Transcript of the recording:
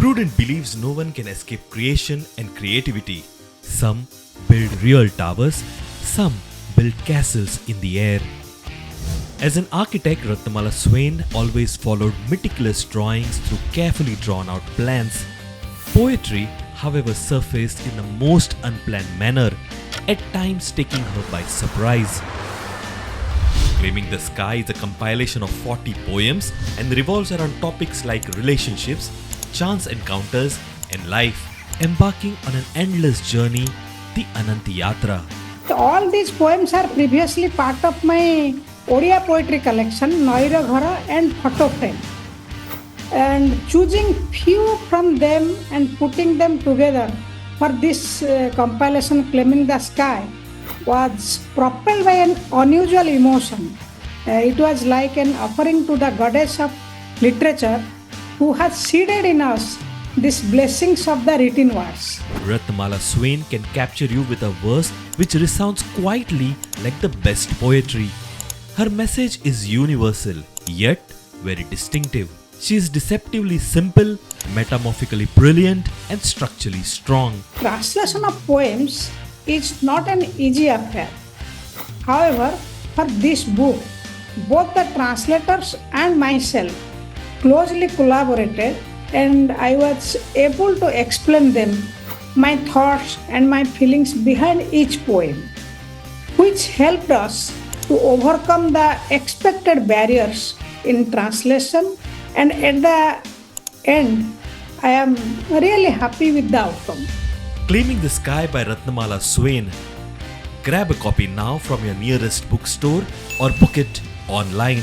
Prudent believes no one can escape creation and creativity. Some build real towers, some build castles in the air. As an architect, Ratnamala Swain always followed meticulous drawings through carefully drawn out plans. Poetry, however, surfaced in the most unplanned manner, at times taking her by surprise. Claiming the Sky is a compilation of 40 poems and revolves around topics like relationships, chance encounters, and life, embarking on an endless journey, the ananta yatra. All these poems are previously part of my odia poetry collection, Noira Ghara and Photo Frame. And choosing few from them and putting them together for this compilation, Claiming the Sky, was propelled by an unusual emotion. It was like an offering to the goddess of literature who has seeded in us these blessings of the written words. Ratnamala Swain can capture you with a verse which resounds quietly like the best poetry. Her message is universal, yet very distinctive. She is deceptively simple, metamorphically brilliant, and structurally strong. Translation of poems is not an easy affair. However, for this book, both the translators and myself closely collaborated, and I was able to explain them my thoughts and my feelings behind each poem, which helped us to overcome the expected barriers in translation, and at the end, I am really happy with the outcome. Claiming the Sky by Ratnamala Swain. Grab a copy now from your nearest bookstore or book it online.